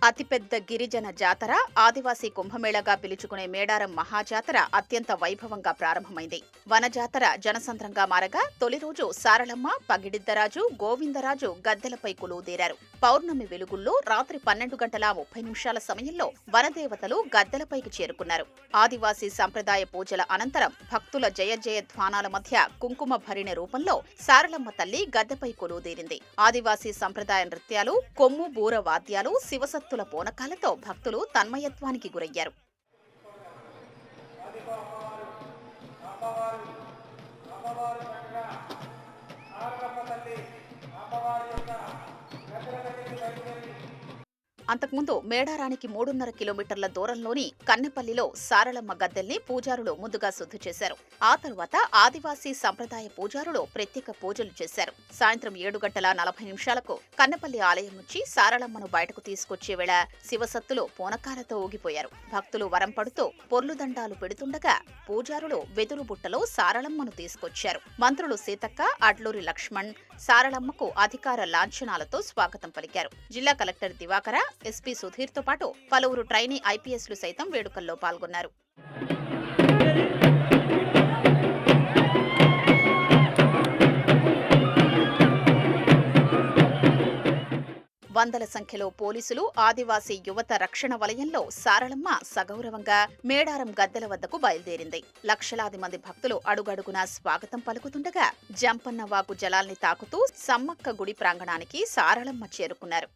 అతిపెద్ద గిరిజన జాతర ఆదివాసీ కుంభమేళగా పిలుచుకునే మేడారం మహాజాతర అత్యంత వైభవంగా ప్రారంభమైంది. వనజాతర జనసంద్రంగా మారగా తొలి రోజు సారళమ్మ, పగిడిద్దరాజు, గోవిందరాజు గద్దెలపై కొలువుదీరారు. పౌర్ణమి వెలుగుల్లో రాత్రి 12:30 సమయంలో వనదేవతలు గద్దెలపైకి చేరుకున్నారు. ఆదివాసీ సంప్రదాయ పూజల అనంతరం భక్తుల జయధ్వానాల మధ్య కుంకుమ భరిణె రూపంలో సారళమ్మ తల్లి గద్దెపై కొలువుదీరింది. ఆదివాసీ సంప్రదాయ నృత్యాలు, కొమ్ము బూర వాద్యాలు, శివసత్తుల పోనకాలతో భక్తులు తన్మయత్వానికి గురయ్యారు. అంతకుముందు మేడారానికి 3.5 కిలోమీటర్ల దూరంలోని కన్నెపల్లిలో సారళమ్మ గద్దెల్ని పూజారులు ముందుగా శుద్ధి చేశారు. ఆ తరువాత ఆదివాసీ సంప్రదాయ పూజారులు ప్రత్యేక పూజలు చేశారు. సాయంత్రం 7:40 కన్నెపల్లి ఆలయం నుంచి సారళమ్మను బయటకు తీసుకొచ్చే వేళ శివసత్తులు పూనకాలతో ఊగిపోయారు. భక్తులు వరం పడుతూ పొర్లుదండాలు పెడుతుండగా పూజారులు వెదురు బుట్టలో సారళమ్మను తీసుకొచ్చారు. మంత్రులు సీతక్క, అడ్లూరి లక్ష్మణ్ సారళమ్మకు అధికార లాంఛనాలతో స్వాగతం పలికారు. జిల్లా కలెక్టర్ దివాకర, ఎస్పీ సుధీర్తో పాటు పలువురు ట్రైనీ ఐపీఎస్లు సైతం వేడుకల్లో పాల్గొన్నారు. వందల సంఖ్యలో పోలీసులు, ఆదివాసీ యువత రక్షణ వలయంలో సారళమ్మ సగౌరవంగా మేడారం గద్దెల వద్దకు బయలుదేరింది. లక్షలాది మంది భక్తులు అడుగడుగునా స్వాగతం పలుకుతుండగా జంపన్న వాగు జలాల్ని తాకుతూ సమ్మక్క గుడి ప్రాంగణానికి సారళమ్మ చేరుకున్నారు.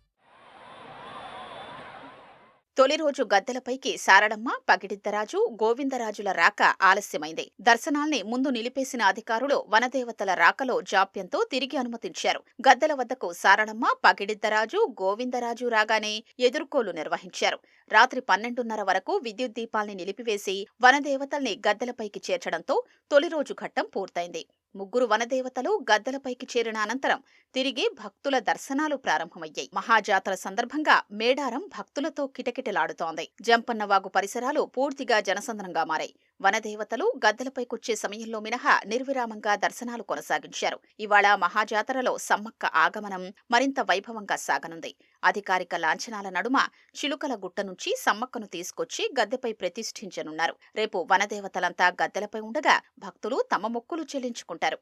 తొలి రోజు గద్దెలపైకి సారళమ్మ, పగిడిద్దరాజు, గోవిందరాజుల రాక ఆలస్యమైంది. దర్శనాల్ని ముందు నిలిపేసిన అధికారులు వనదేవతల రాకలో జాప్యంతో తిరిగి అనుమతించారు. గద్దెల వద్దకు సారళమ్మ, పగిడిద్దరాజు, గోవిందరాజు రాగానే ఎదుర్కోలు నిర్వహించారు. రాత్రి 12:30 వరకు విద్యుత్ దీపాల్ని నిలిపివేసి వనదేవతల్ని గద్దెలపైకి చేర్చడంతో తొలి రోజు ఘట్టం పూర్తయింది. ముగ్గురు వనదేవతలు గద్దెలపైకి చేరిన అనంతరం తిరిగి భక్తుల దర్శనాలు ప్రారంభమయ్యాయి. మహాజాతర సందర్భంగా మేడారం భక్తులతో కిటకిటలాడుతోంది. జంపన్నవాగు పరిసరాలు పూర్తిగా జనసంద్రంగా మారాయి. వనదేవతలు గద్దెలపైకొచ్చే సమయంలో మినహా నిర్విరామంగా దర్శనాలు కొనసాగించారు. ఇవాళ మహాజాతరలో సమ్మక్క ఆగమనం మరింత వైభవంగా సాగనుంది. అధికారిక లాంఛనాల నడుమ చిలుకల గుట్ట నుంచి సమ్మక్కను తీసుకొచ్చి గద్దెపై ప్రతిష్ఠించనున్నారు. రేపు వనదేవతలంతా గద్దెలపై ఉండగా భక్తులు తమ మొక్కులు చెల్లించుకుంటారు.